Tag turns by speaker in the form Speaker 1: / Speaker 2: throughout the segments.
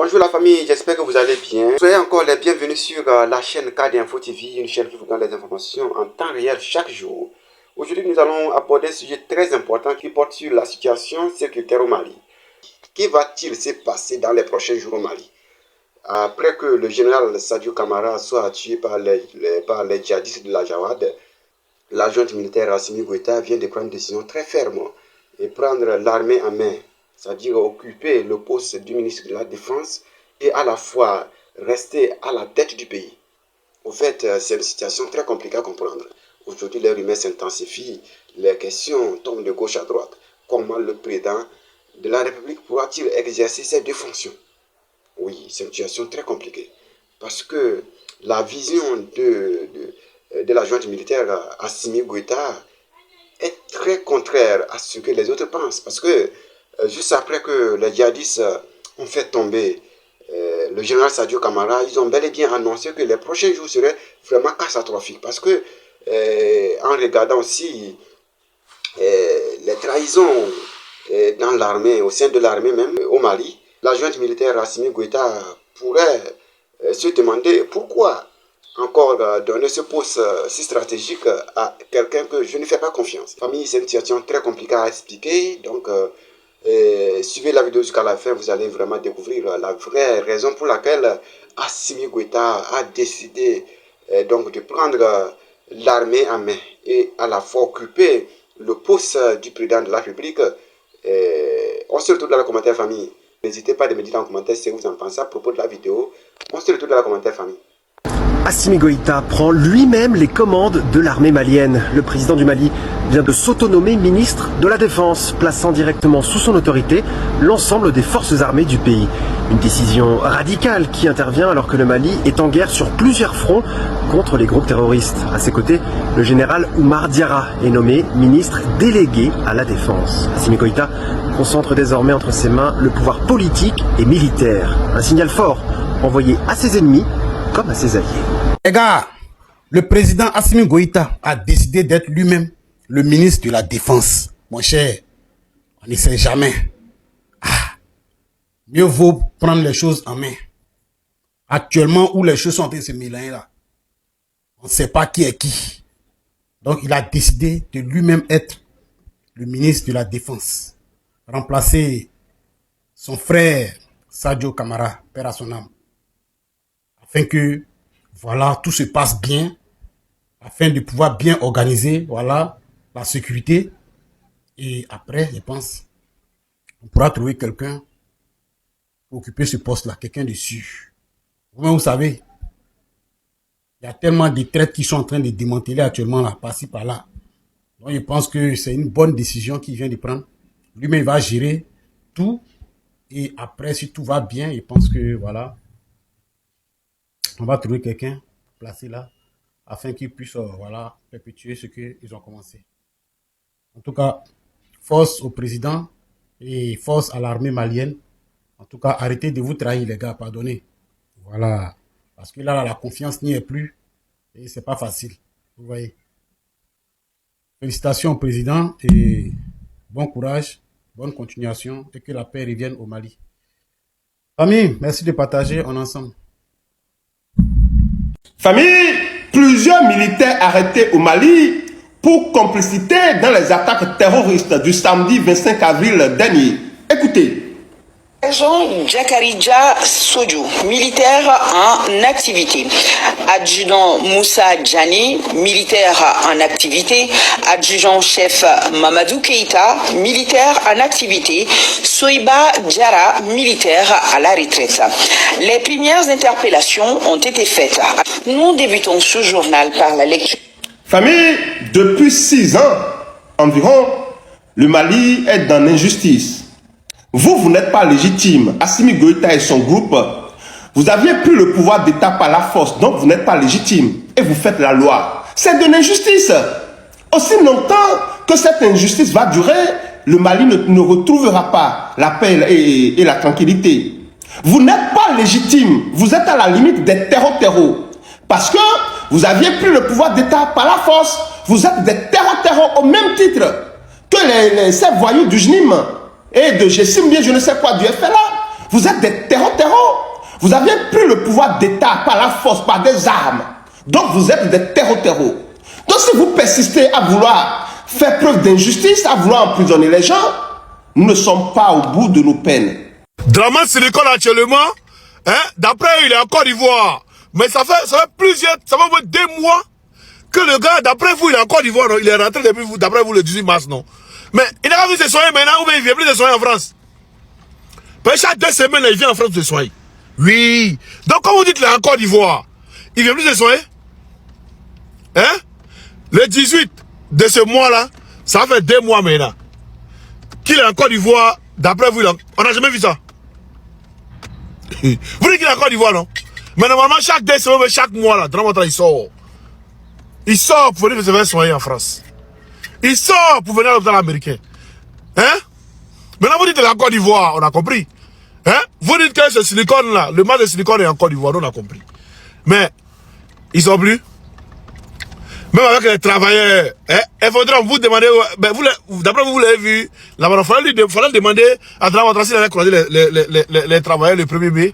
Speaker 1: Bonjour la famille, j'espère que vous allez bien. Soyez encore les bienvenus sur la chaîne KD Info TV, une chaîne qui vous donne les informations en temps réel chaque jour. Aujourd'hui, nous allons aborder un sujet très important qui porte sur la situation sécuritaire au Mali. Que va-t-il se passer dans les prochains jours au Mali? Après que le général Sadio Kamara soit tué par les djihadistes de la Jawad, la junte militaire Assimi Goïta vient de prendre une décision très ferme et prendre l'armée en main, c'est-à-dire occuper le poste du ministre de la Défense et à la fois rester à la tête du pays. En fait, c'est une situation très compliquée à comprendre. Aujourd'hui, les rumeurs s'intensifient, les questions tombent de gauche à droite. Comment le président de la République pourra-t-il exercer ces deux fonctions? Oui, c'est une situation très compliquée. Parce que la vision de la junte militaire Assimi Goïta est très contraire à ce que les autres pensent. Parce que juste après que les djihadistes ont fait tomber le général Sadio Kamara, ils ont bel et bien annoncé que les prochains jours seraient vraiment catastrophiques. Parce que en regardant aussi les trahisons dans l'armée, au sein de l'armée même, au Mali, la junte militaire Assimi Goïta pourrait se demander pourquoi encore donner ce poste si stratégique à quelqu'un que je ne fais pas confiance. Famille, c'est une situation très compliquée à expliquer, donc suivez la vidéo jusqu'à la fin, vous allez vraiment découvrir la vraie raison pour laquelle Assimi Goïta a décidé donc de prendre l'armée en main et à la fois occuper le poste du président de la République. On se retrouve dans le commentaire famille. N'hésitez pas à me dire en commentaire ce que vous en pensez à propos de la vidéo. On se retrouve dans le commentaire famille.
Speaker 2: Assimi Goïta prend lui-même les commandes de l'armée malienne. Le président du Mali vient de s'autonomer ministre de la Défense, plaçant directement sous son autorité l'ensemble des forces armées du pays. Une décision radicale qui intervient alors que le Mali est en guerre sur plusieurs fronts contre les groupes terroristes. À ses côtés, le général Oumar Diarra est nommé ministre délégué à la Défense. Assimi Goïta concentre désormais entre ses mains le pouvoir politique et militaire. Un signal fort envoyé à ses ennemis comme à ses alliés.
Speaker 3: Les gars, le président Assimi Goïta a décidé d'être lui-même le ministre de la Défense. Mon cher, on ne sait jamais. Mieux vaut prendre les choses en main. Actuellement, où les choses sont en train de se mélanger là, on ne sait pas qui est qui. Donc, il a décidé de lui-même être le ministre de la Défense. Remplacer son frère Sadio Kamara, père à son âme. Afin que, voilà, tout se passe bien, afin de pouvoir bien organiser, voilà, la sécurité. Et après, je pense, on pourra trouver quelqu'un pour occuper ce poste-là, quelqu'un de sûr. Vous savez, il y a tellement de traites qui sont en train de démanteler actuellement, là, par-ci, par-là. Donc, je pense que c'est une bonne décision qu'il vient de prendre. Lui-même, il va gérer tout. Et après, si tout va bien, je pense que, voilà, on va trouver quelqu'un placé là, afin qu'il puisse, voilà, perpétuer ce qu'ils ont commencé. En tout cas, force au président et force à l'armée malienne. En tout cas, arrêtez de vous trahir, les gars, pardonnez. Voilà. Parce que là, la confiance n'y est plus. Et c'est pas facile. Vous voyez. Félicitations au président et bon courage, bonne continuation et que la paix revienne au Mali. Famille, merci de partager, on est ensemble.
Speaker 4: Famille, plusieurs militaires arrêtés au Mali pour complicité dans les attaques terroristes du samedi 25 avril dernier. Écoutez.
Speaker 5: Agent Djakarija Sodjou, militaire en activité. Adjudant Moussa Djani, militaire en activité. Adjudant-chef Mamadou Keïta, militaire en activité. Soiba Diarra, militaire à la retraite. Les premières interpellations ont été faites. Nous débutons ce journal par la lecture.
Speaker 4: Famille, depuis 6 ans environ, le Mali est dans l'injustice. Vous n'êtes pas légitime. Assimi Goïta et son groupe, vous aviez pris le pouvoir d'État par la force, donc vous n'êtes pas légitime. Et vous faites la loi. C'est de l'injustice. Aussi longtemps que cette injustice va durer, le Mali ne retrouvera pas la paix et la tranquillité. Vous n'êtes pas légitime. Vous êtes à la limite des terreaux. Parce que vous aviez pris le pouvoir d'État par la force. Vous êtes des terreaux au même titre que ces voyous du JNIM et de Gessim, bien je ne sais quoi du FLA. Vous êtes des terreaux. Vous avez pris le pouvoir d'État par la force, par des armes. Donc vous êtes des terreaux. Donc si vous persistez à vouloir faire preuve d'injustice, à vouloir emprisonner les gens, nous ne sommes pas au bout de nos peines.
Speaker 6: Dramane Silicone actuellement, hein, d'après il est en Côte d'Ivoire. Mais ça fait au moins 2 mois que le gars, d'après vous, il est en Côte d'Ivoire. Il est rentré depuis vous, d'après vous, le 18 mars, non. Mais il n'a pas vu se soigner maintenant, ou bien il ne vient plus se soigner en France. Parce que chaque 2 semaines, il vient en France se soigner. Oui. Donc, quand vous dites qu'il est en Côte d'Ivoire, il ne vient plus se soigner. Hein? Le 18 de ce mois-là, ça fait 2 mois maintenant. Qu'il est en Côte d'Ivoire, d'après vous, on n'a jamais vu ça. Vous dites qu'il est en Côte d'Ivoire, non? Mais normalement, chaque 2 semaines, chaque mois, là, il sort. Il sort pour venir se faire soigner en France. Il sort pour venir à l'hôpital américain. Hein? Maintenant, vous dites qu'il est en Côte d'Ivoire, on a compris. Hein? Vous dites que ce silicone-là, le masque de silicone est en Côte d'Ivoire, on a compris. Mais, ils sont plus. Même avec les travailleurs, hein, il faudra vous demander, ben d'après vous l'avez vu, là-bas, il fallait demander à Dramane s'il allait croiser les travailleurs le 1er mai.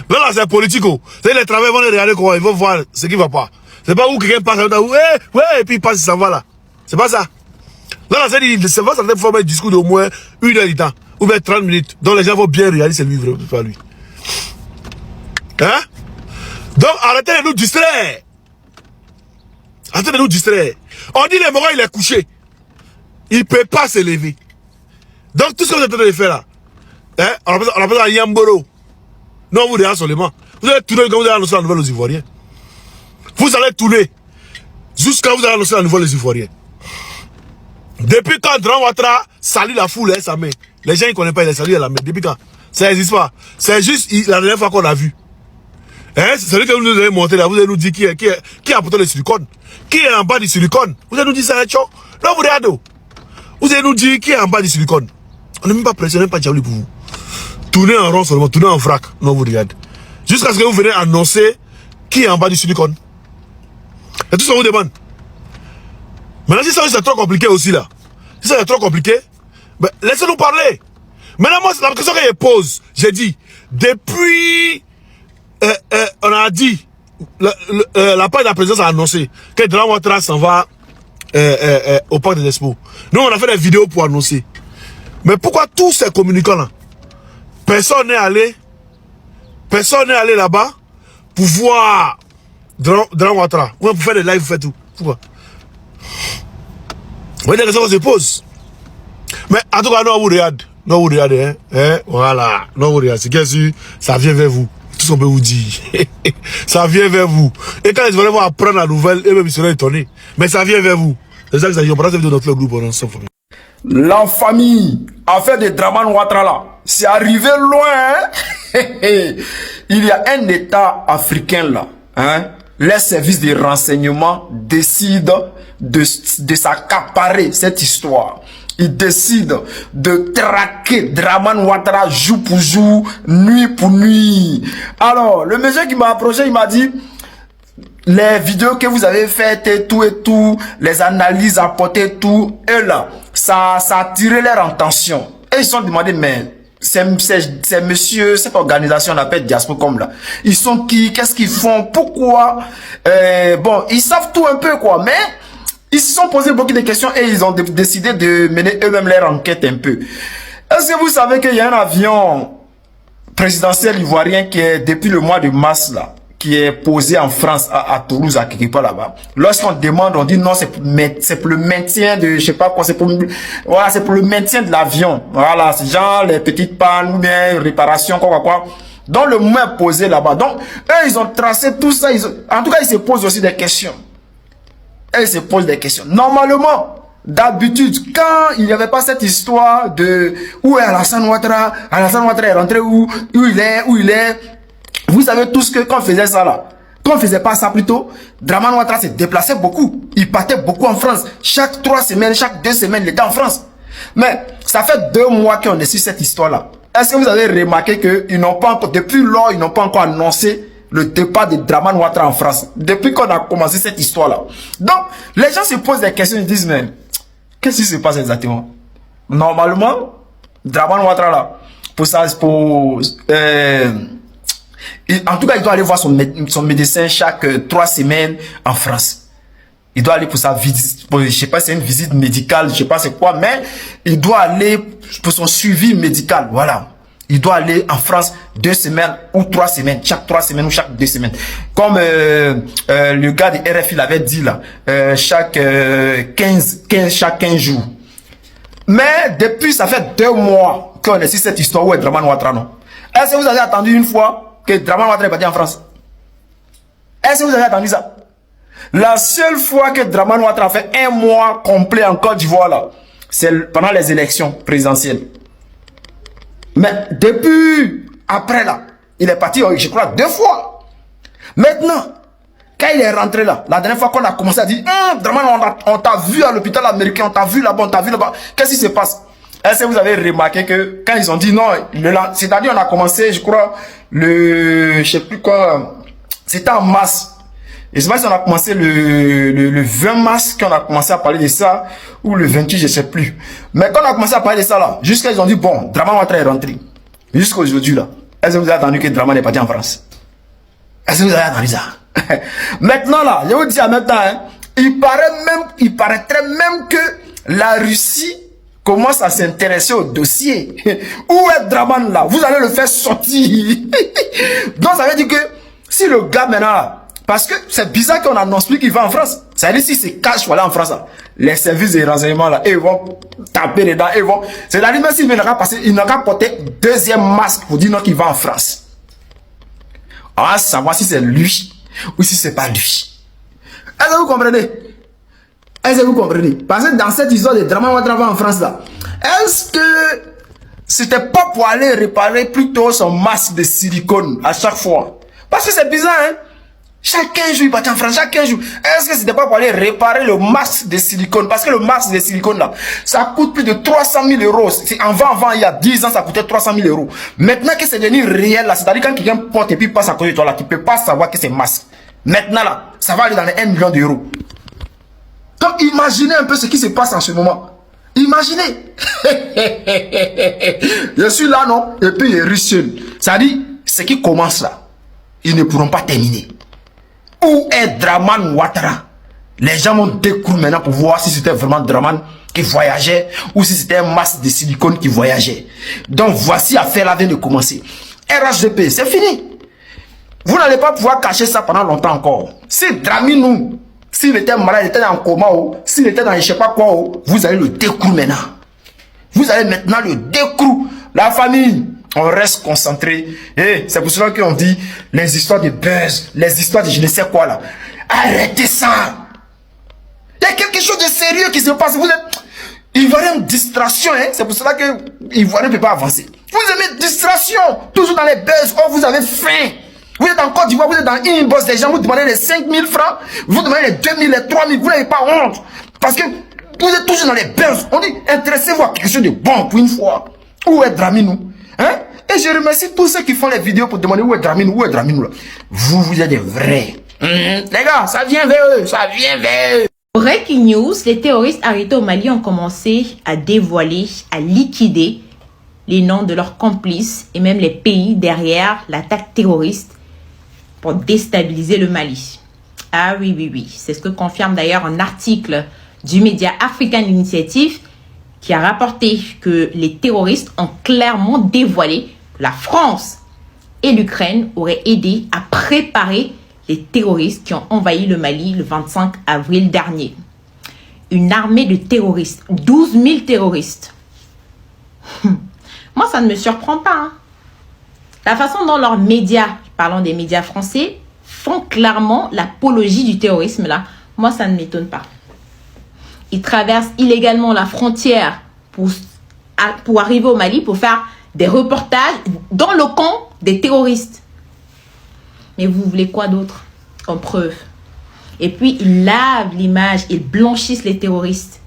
Speaker 6: Là, c'est politico. Les travailleurs vont regarder quoi, ils vont voir ce qui ne va pas. C'est pas où quelqu'un passe, ouais, et puis il passe, il s'en va là. C'est pas ça. Là, c'est pas ça, il faut un discours d'au moins 1 heure de temps, ou bien 30 minutes, dont les gens vont bien regarder ce livre, pas lui. Hein? Donc, arrêtez de nous distraire. Arrêtez de nous distraire. On dit le Moro, il est couché. Il ne peut pas se lever. Donc, tout ce que vous êtes en train de faire là, hein, on appelle ça Yamboro. Non, vous regardez seulement. Vous allez tourner comme vous allez annoncer la nouvelle aux Ivoiriens. Vous allez tourner jusqu'à vous allez annoncer la nouvelle aux Ivoiriens. Depuis quand Dramane Ouattara salue la foule et sa main, les gens ne connaissent pas, il a salué à la main. Depuis quand? Ça n'existe pas. C'est juste la dernière fois qu'on l'a vu. Hein? C'est celui que vous nous avez montré là, vous allez nous dire qui a apporté le silicone. Qui est en bas du silicone? Vous allez nous dire ça, non, vous regardez. Vous allez nous dire qui est en bas du silicone. On n'est même pas pressé, on n'est pas diabolique pour vous. Tournez en rond seulement, tournez en vrac. Non, vous regardez. Jusqu'à ce que vous venez annoncer qui est en bas du silicone. Et tout ça vous demande. Maintenant, si ça c'est trop compliqué aussi là, si ça c'est trop compliqué, ben, laissez-nous parler. Maintenant, moi, c'est la question que je pose. J'ai dit, depuis, on a dit, la part de la présidence a annoncé que Dramane Ouattara s'en va au parc des Expos. Nous, on a fait des vidéos pour annoncer. Mais pourquoi tous ces communicants là, personne n'est allé là-bas pour voir Dramane Ouattara. Ou pour faire des lives, vous faites tout. Pourquoi? Vous voyez des questions qu'on se pose. Mais en tout cas, non, vous regardez. Non, vous regardez, hein? Voilà. Non, vous regardez. C'est bien sûr, ça vient vers vous. Tout ce qu'on peut vous dire. Ça vient vers vous. Et quand ils vont apprendre la nouvelle, eux-mêmes, ils seront étonnés. Mais ça vient vers vous. C'est ça que ça dit. On prend cette vidéo dans notre groupe.
Speaker 7: La famille, affaire de Dramane Ouattara là, c'est arrivé loin, hein? Il y a un État africain là, hein? Les services de renseignement décident de s'accaparer cette histoire. Ils décident de traquer Dramane Ouattara jour pour jour, nuit pour nuit. Alors, le monsieur qui m'a approché, il m'a dit, les vidéos que vous avez faites et tout, les analyses apportées, tout, et là, ça a attiré leur attention. Et ils se sont demandé, mais ces messieurs, cette organisation, on appelle Diasporcom là, ils sont qui, qu'est-ce qu'ils font, pourquoi, bon, ils savent tout un peu quoi, mais ils se sont posé beaucoup de questions et ils ont décidé de mener eux-mêmes leur enquête un peu. Est-ce que vous savez qu'il y a un avion présidentiel ivoirien qui est depuis le mois de mars là, qui est posé en France, à Toulouse, à quelque part là-bas. Lorsqu'on demande, on dit non, c'est pour le maintien de, je sais pas quoi, voilà, c'est pour le maintien de l'avion. Voilà, c'est genre les petites pannes ou bien réparations, quoi. Donc le mot est posé là-bas. Donc, eux, ils ont tracé tout ça. En tout cas, ils se posent aussi des questions. Et ils se posent des questions. Normalement, d'habitude, quand il n'y avait pas cette histoire de où est Alassane Ouattara est rentré où il est. Vous savez tous que quand on faisait ça là, quand on faisait pas ça plutôt, Dramane Ouattara se déplaçait beaucoup. Il partait beaucoup en France. Chaque 3 semaines, chaque 2 semaines, il était en France. Mais ça fait 2 mois qu'on est sur cette histoire là. Est-ce que vous avez remarqué qu'ils n'ont pas encore, depuis lors, ils n'ont pas encore annoncé le départ de Dramane Ouattara en France, depuis qu'on a commencé cette histoire là. Donc, les gens se posent des questions, ils disent, mais qu'est-ce qui se passe exactement? Normalement, Dramane Ouattara là, en tout cas, il doit aller voir son médecin chaque 3 semaines en France. Il doit aller pour sa visite, je sais pas si c'est une visite médicale, je sais pas c'est quoi, mais il doit aller pour son suivi médical, voilà. Il doit aller en France 2 semaines ou 3 semaines, chaque 3 semaines ou chaque 2 semaines. Comme le gars de RFI l'avait dit là, chaque 15 jours. Mais depuis, ça fait 2 mois qu'on est sur cette histoire où est Draman Ouattara, non? Est-ce que vous avez attendu une fois que Draman Ouattara est parti en France? Est-ce que vous avez attendu ça? La seule fois que Draman Ouattara a fait 1 mois complet en Côte d'Ivoire là, c'est pendant les élections présidentielles. Mais depuis, après là, il est parti, je crois, 2 fois. Maintenant, quand il est rentré là, la dernière fois qu'on a commencé à dire, Draman, on t'a vu à l'hôpital américain, on t'a vu là-bas, on t'a vu là-bas. Qu'est-ce qui se passe? Est-ce que vous avez remarqué que quand ils ont dit non, c'est-à-dire on a commencé, je crois, je sais plus quoi, c'était en mars. Je sais pas si on a commencé le 20 mars, qu'on a commencé à parler de ça, ou le 28, je sais plus. Mais quand on a commencé à parler de ça là, jusqu'à ils ont dit, bon, Draman Ouattara est rentré. Jusqu'à aujourd'hui là, est-ce que vous avez attendu que Draman est parti en France? Est-ce que vous avez attendu ça? Maintenant là, je vous dis en même temps, hein, il paraîtrait même que la Russie commence à s'intéresser au dossier. Où est Draman là? Vous allez le faire sortir. Donc ça veut dire que si le gars maintenant là, parce que c'est bizarre qu'on annonce plus qu'il va en France. Ça veut dire si c'est cash voilà en France là, les services de renseignement là, ils vont taper dedans, ils vont. C'est-à-dire même s'il n'a qu'à passer, il n'a qu'à porter 2e masque pour dire non qu'il va en France. On va savoir si c'est lui ou si c'est pas lui. Est-ce que vous comprenez? Est-ce que vous comprenez? Parce que dans cette histoire de Draman Ouattara en France là, est-ce que c'était pas pour aller réparer plutôt son masque de silicone à chaque fois? Parce que c'est bizarre, hein? Chaque 15 jours, il partait en France, chaque 15 jours. Est-ce que c'était pas pour aller réparer le masque de silicone? Parce que le masque de silicone là, ça coûte plus de 300 000 euros. Avant, il y a 10 ans, ça coûtait 300 000 euros. Maintenant que c'est devenu réel là, c'est-à-dire quand quelqu'un porte et puis passe à côté de toi là, tu peux pas savoir que c'est masque. Maintenant là, ça va aller dans les 1 million d'euros. Donc imaginez un peu ce qui se passe en ce moment. Imaginez. Je suis là, non? Et puis il russionne. Ça dit, ce qui commence là, ils ne pourront pas terminer. Où est Draman Ouattara? Les gens vont découvrir maintenant pour voir si c'était vraiment Draman qui voyageait ou si c'était un masque de silicone qui voyageait. Donc voici l'affaire là vient de commencer. RHDP, c'est fini. Vous n'allez pas pouvoir cacher ça pendant longtemps encore. Si Draminou, s'il était malade, il était en coma, s'il était dans je sais pas quoi, vous allez le découvrir maintenant. Vous allez maintenant le découvrir. La famille, on reste concentré. Et c'est pour cela qu'on dit les histoires de buzz, les histoires de je ne sais quoi là. Arrêtez ça. Il y a quelque chose de sérieux qui se passe. Vous êtes Ivoirien distraction, hein. C'est pour cela que Ivoirien ne peut pas avancer. Vous aimez distraction, toujours dans les buzz. Oh, vous avez faim. Vous êtes en Côte d'Ivoire, vous êtes dans inbox des gens, vous demandez les 5 000 francs, vous demandez les 2 000, les 3 000, vous n'avez pas honte. Parce que vous êtes toujours dans les buzz. On dit, intéressez-vous à quelque chose de bon pour une fois. Où est Draminou? Hein? Et je remercie tous ceux qui font les vidéos pour demander où est Draminou là. Vous êtes des vrais. Les gars, ça vient vers eux, ça vient vers eux.
Speaker 8: Breaking news, les terroristes arrêtés au Mali ont commencé à dévoiler, à liquider les noms de leurs complices et même les pays derrière l'attaque terroriste pour déstabiliser le Mali. Ah oui, c'est ce que confirme d'ailleurs un article du média African Initiative qui a rapporté que les terroristes ont clairement dévoilé que la France et l'Ukraine auraient aidé à préparer les terroristes qui ont envahi le Mali le 25 avril dernier. Une armée de terroristes, 12 000 terroristes. Moi, ça ne me surprend pas. Hein. La façon dont leurs médias, parlons des médias français, font clairement l'apologie du terrorisme, là, moi, ça ne m'étonne pas. Ils traversent illégalement la frontière pour arriver au Mali, pour faire des reportages dans le camp des terroristes. Mais vous voulez quoi d'autre comme preuve? Et puis, ils lavent l'image, ils blanchissent les terroristes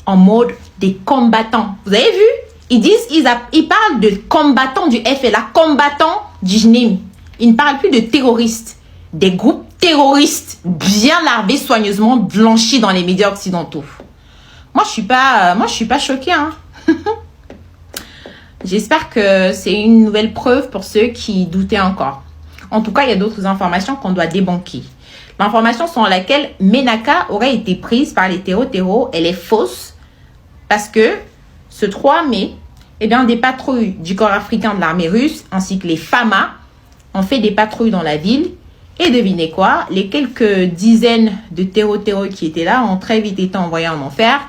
Speaker 8: en mode des combattants. Vous avez vu? Ils parlent de combattants du FLA, combattants du JNIM. Ils ne parlent plus de terroristes. Des groupes terroristes bien larvés, soigneusement blanchis dans les médias occidentaux. Moi, je suis pas choquée. Hein. J'espère que c'est une nouvelle preuve pour ceux qui doutaient encore. En tout cas, il y a d'autres informations qu'on doit débunker. L'information selon laquelle Menaka aurait été prise par les terreaux, elle est fausse parce que ce 3 mai, eh bien, des patrouilles du corps africain de l'armée russe ainsi que les FAMA ont fait des patrouilles dans la ville. Et devinez quoi, les quelques dizaines de terreaux qui étaient là ont très vite été envoyés en enfer.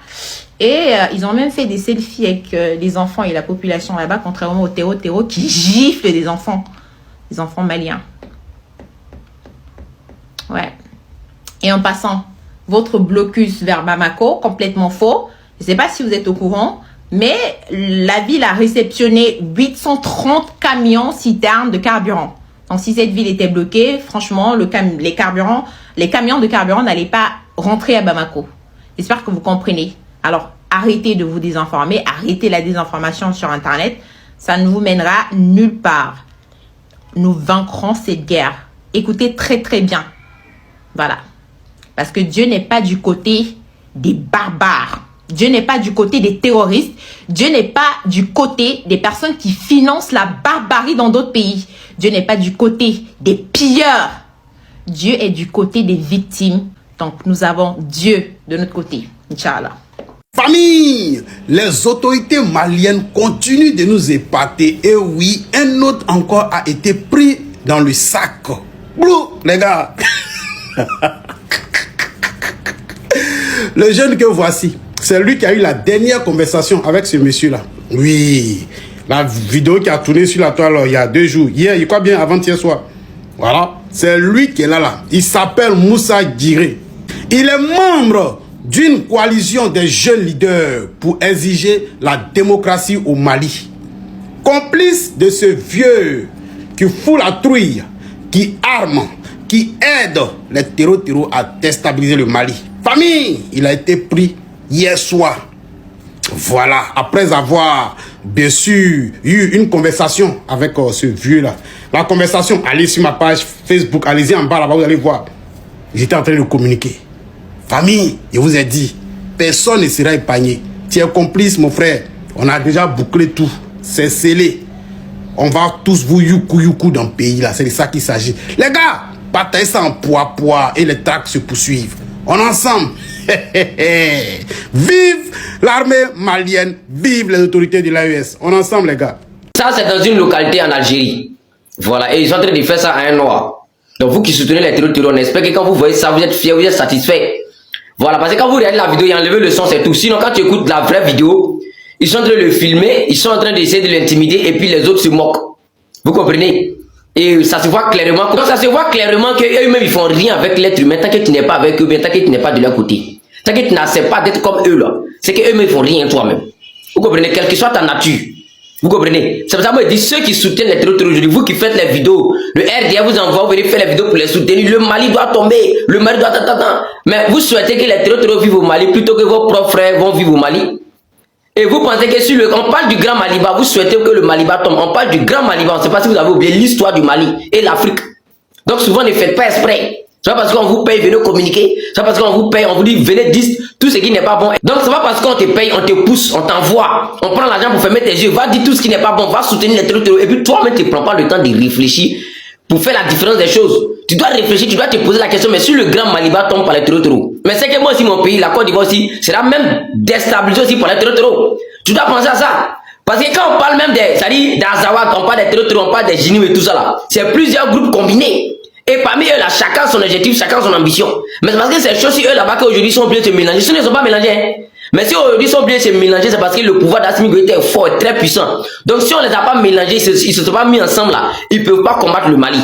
Speaker 8: Et ils ont même fait des selfies avec les enfants et la population là-bas, contrairement aux terreaux qui giflent des enfants maliens. Ouais. Et en passant, votre blocus vers Bamako, complètement faux. Je ne sais pas si vous êtes au courant, mais la ville a réceptionné 830 camions citernes de carburant. Donc, si cette ville était bloquée, franchement, les camions de carburant n'allaient pas rentrer à Bamako. J'espère que vous comprenez. Alors, arrêtez de vous désinformer, arrêtez la désinformation sur Internet. Ça ne vous mènera nulle part. Nous vaincrons cette guerre. Écoutez très très bien. Voilà. Parce que Dieu n'est pas du côté des barbares. Dieu n'est pas du côté des terroristes. Dieu n'est pas du côté des personnes qui financent la barbarie dans d'autres pays. Dieu n'est pas du côté des pilleurs. Dieu est du côté des victimes. Donc, nous avons Dieu de notre côté. Inch'Allah.
Speaker 3: Famille, les autorités maliennes continuent de nous épater. Et oui, un autre encore a été pris dans le sac. Blou, les gars. Le jeune que voici, c'est lui qui a eu la dernière conversation avec ce monsieur-là. Oui, la vidéo qui a tourné sur la toile il y a 2 jours. Hier, il croit bien avant-hier soir. Voilà, c'est lui qui est là. Il s'appelle Moussa Djiré. Il est membre d'une coalition des jeunes leaders pour exiger la démocratie au Mali. Complice de ce vieux qui fout la trouille, qui arme, qui aide les terreaux à déstabiliser le Mali. Famille, il a été pris hier soir. Voilà, après avoir bien sûr eu une conversation avec ce vieux-là. La conversation, allez sur ma page Facebook, allez-y en bas là-bas, vous allez voir. J'étais en train de communiquer. Famille, je vous ai dit, personne ne sera épargné. Tu es complice, mon frère. On a déjà bouclé tout. C'est scellé. On va tous vous youkou dans le pays là. C'est de ça qu'il s'agit. Les gars, partagez ça en poids et les tracts se poursuivent. On est ensemble. Vive l'armée malienne. Vive les autorités de l'AES. On est ensemble, les gars.
Speaker 9: Ça, c'est dans une localité en Algérie. Voilà. Et ils sont en train de faire ça à un noir. Donc, vous qui soutenez les terroristes, on espère que quand vous voyez ça, vous êtes fiers, vous êtes satisfaits. Voilà. Parce que quand vous regardez la vidéo, il y a enlevé le son, c'est tout. Sinon, quand tu écoutes la vraie vidéo, ils sont en train de le filmer, ils sont en train d'essayer de l'intimider et puis les autres se moquent. Vous comprenez? Et ça se voit clairement. Donc ça se voit clairement qu'eux-mêmes ils font rien avec l'être humain tant que tu n'es pas avec eux, bien tant que tu n'es pas de leur côté. Tant que tu n'acceptes pas d'être comme eux là. C'est qu'eux-mêmes ils font rien toi-même. Vous comprenez? Quelle que soit ta nature. Vous comprenez? C'est pour ça que moi je dis ceux qui soutiennent les terroristes aujourd'hui, vous qui faites les vidéos, le RDA vous envoie, vous venez faire les vidéos pour les soutenir. Le Mali doit tomber. Le Mali doit... Mais vous souhaitez que les terroristes vivent au Mali plutôt que vos propres frères vont vivre au Mali? Et vous pensez que si on parle du Grand Maliba, vous souhaitez que le Maliba tombe. On parle du Grand Maliba, on ne sait pas si vous avez oublié l'histoire du Mali et l'Afrique. Donc souvent ne faites pas exprès. C'est pas parce qu'on vous paye, venez communiquer. C'est pas parce qu'on vous paye, on vous dit venez dire tout ce qui n'est pas bon. Donc c'est pas parce qu'on te paye, on te pousse, on t'envoie. On prend l'argent pour fermer tes yeux, va dire tout ce qui n'est pas bon, va soutenir les terroristes. Et puis toi-même tu ne prends pas le temps de réfléchir pour faire la différence des choses. Tu dois réfléchir, tu dois te poser la question, mais si le Grand Maliba tombe par les terroristes, mais c'est que moi aussi mon pays, la Côte d'Ivoire aussi, sera même déstabilisé aussi par les terroristes. Tu dois penser à ça. Parce que quand on parle même des, c'est-à-dire d'Azawad, on parle des terroristes, on parle des génies et tout ça là. C'est plusieurs groupes combinés. Et parmi eux là, chacun son objectif, chacun son ambition. Mais c'est parce que ces choses, si eux là-bas qu'aujourd'hui sont obligés de se mélanger, si ils ne sont pas mélangés, hein. Mais si aujourd'hui ils sont obligés de se mélanger, c'est parce que le pouvoir d'Assimi Goïta est fort et très puissant. Donc si on ne les a pas mélangés, ils ne se sont pas mis ensemble là, ils ne peuvent pas combattre le Mali.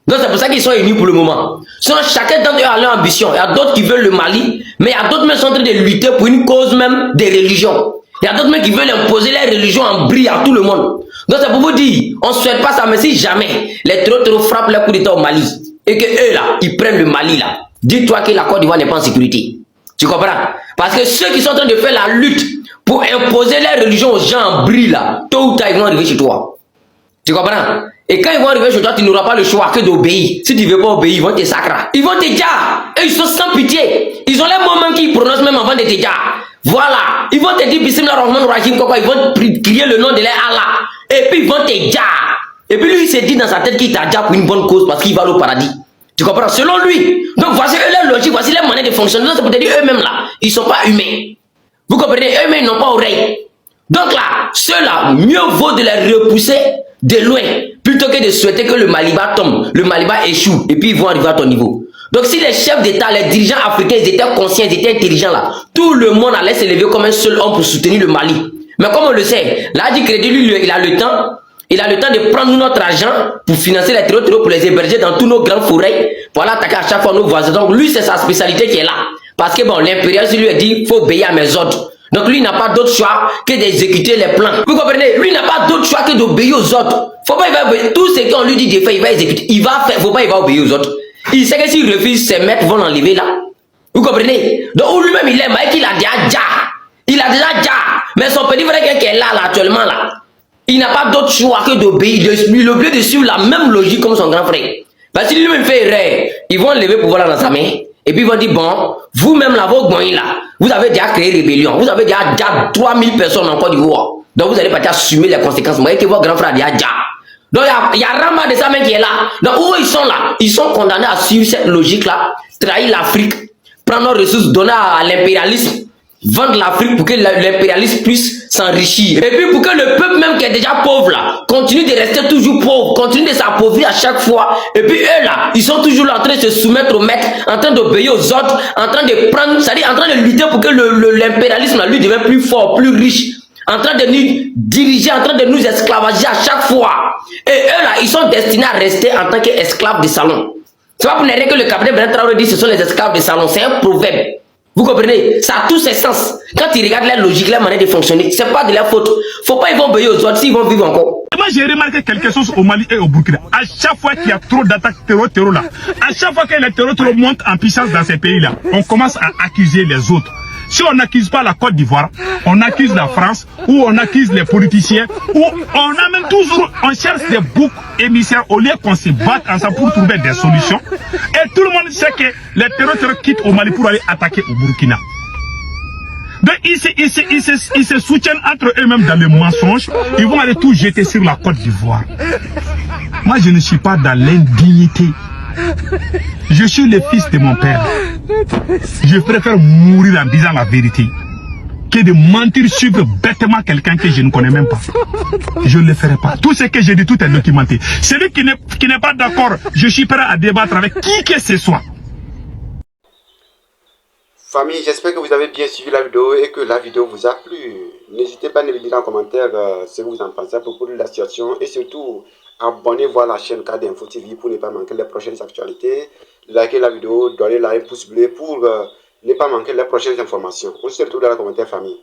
Speaker 9: Donc c'est pour ça qu'ils sont unis pour le moment. Sinon chacun d'entre eux a leur ambition. Il y a d'autres qui veulent le Mali, mais il y a d'autres même qui sont en train de lutter pour une cause même des religions. Il y a d'autres même qui veulent imposer les religions en brille à tout le monde. Donc c'est pour vous dire, on ne souhaite pas ça, mais si jamais les terroristes frappent leur coup d'état au Mali, et que eux là, ils prennent le Mali là, dis-toi que la Côte d'Ivoire n'est pas en sécurité. Tu comprends? Parce que ceux qui sont en train de faire la lutte pour imposer les religions aux gens en brille là, tôt ou tard ils vont arriver chez toi. Tu comprends? Et quand ils vont arriver chez toi, tu n'auras pas le choix que d'obéir. Si tu ne veux pas obéir, ils vont te sacrer. Ils vont te dire. Et ils sont sans pitié. Ils ont les mots même qu'ils prononcent même avant de te dire. Voilà. Ils vont te dire Bismillah Rahman Rahim. Ils vont crier le nom de leur Allah. Et puis ils vont te dire. Et puis lui, il s'est dit dans sa tête qu'il t'a déjà pour une bonne cause parce qu'il va au paradis. Tu comprends? Selon lui. Donc voici leur logique, voici leur manière de fonctionner. Donc c'est pour te dire eux-mêmes là, ils ne sont pas humains. Vous comprenez? Eux-mêmes, ils n'ont pas oreille. Donc là, ceux-là, mieux vaut de les repousser de loin plutôt que de souhaiter que le Maliba tombe, le Maliba échoue et puis ils vont arriver à ton niveau. Donc si les chefs d'État, les dirigeants africains, ils étaient conscients, ils étaient intelligents là, tout le monde allait se lever comme un seul homme pour soutenir le Mali. Mais comme on le sait, là du crédit, lui, il a le temps. Il a le temps de prendre notre argent pour financer les terreaux pour les héberger dans tous nos grandes forêts. Voilà, attaquer à chaque fois nos voisins. Donc lui, c'est sa spécialité qui est là. Parce que bon, l'impérialiste lui a dit, il faut obéir à mes ordres. Donc lui, il n'a pas d'autre choix que d'exécuter les plans. Vous comprenez? Lui, il n'a pas d'autre choix que d'obéir aux autres. Faut pas, il va obéir. Tout ce qu'on lui dit de faire, il va exécuter. Il va faire, faut pas, il va obéir aux autres. Il sait que s'il refuse, ses maîtres vont l'enlever là. Vous comprenez? Donc lui-même, il aime, qu'il a déjà. Il a déjà. Mais son petit frère qui est là actuellement là. Il n'a pas d'autre choix que d'obéir, il est obligé de suivre la même logique comme son grand frère. Parce que lui-même fait erreur, ils vont lever pouvoir dans sa main, et puis ils vont dire, bon, vous-même là, vos goins là, vous avez déjà créé rébellion, vous avez déjà 3000 personnes en Côte d'Ivoire, donc vous allez pas assumer les conséquences, vous voyez que votre grand frère a déjà. Donc il y a Rama de sa main qui est là, donc où ils sont là, ils sont condamnés à suivre cette logique là, trahir l'Afrique, prendre nos ressources, donner à l'impérialisme, vendre l'Afrique pour que l'impérialisme puisse s'enrichir. Et puis pour que le peuple même qui est déjà pauvre là, continue de rester toujours pauvre, continue de s'appauvrir à chaque fois. Et puis eux là, ils sont toujours là en train de se soumettre au maître, en train d'obéir aux autres, en train de prendre, c'est-à-dire en train de lutter pour que l'impérialisme là, lui devienne plus fort, plus riche, en train de nous diriger, en train de nous esclavager à chaque fois. Et eux là, ils sont destinés à rester en tant qu'esclaves de salon. C'est pas pour rien que le capitaine Ibrahim Traoré dit ce sont les esclaves de salon, c'est un proverbe. Vous comprenez? Ça a tous ses sens. Quand ils regardent la logique, la manière de fonctionner, c'est pas de leur faute. Faut pas ils vont obéir aux autres s'ils vont vivre encore.
Speaker 6: Moi j'ai remarqué quelque chose au Mali et au Burkina. À chaque fois qu'il y a trop d'attaques terror là, à chaque fois que les terror montent en puissance dans ces pays-là, on commence à accuser les autres. Si on n'accuse pas la Côte d'Ivoire, on accuse la France, ou on accuse les politiciens, ou on amène toujours, on cherche des boucs émissaires au lieu qu'on se batte ensemble pour trouver des solutions. Et tout le monde sait que les terror quittent au Mali pour aller attaquer au Burkina. Donc ils se soutiennent entre eux-mêmes dans les mensonges, ils vont aller tout jeter sur la Côte d'Ivoire. Moi je ne suis pas dans l'indignité. Je suis le fils de mon père. Je préfère mourir en disant la vérité que de mentir sur bêtement quelqu'un que je ne connais même pas. Je ne le ferai pas. Tout ce que j'ai dit, tout est documenté. Celui qui n'est pas d'accord, je suis prêt à débattre avec qui que ce soit.
Speaker 1: Famille, j'espère que vous avez bien suivi la vidéo et que la vidéo vous a plu. N'hésitez pas à nous le dire en commentaire ce que vous en pensez à propos de la situation et surtout abonnez-vous à la chaîne KDinfo TV pour ne pas manquer les prochaines actualités. Likez la vidéo, donnez un pouce bleu pour ne pas manquer les prochaines informations. On se retrouve dans les commentaires famille.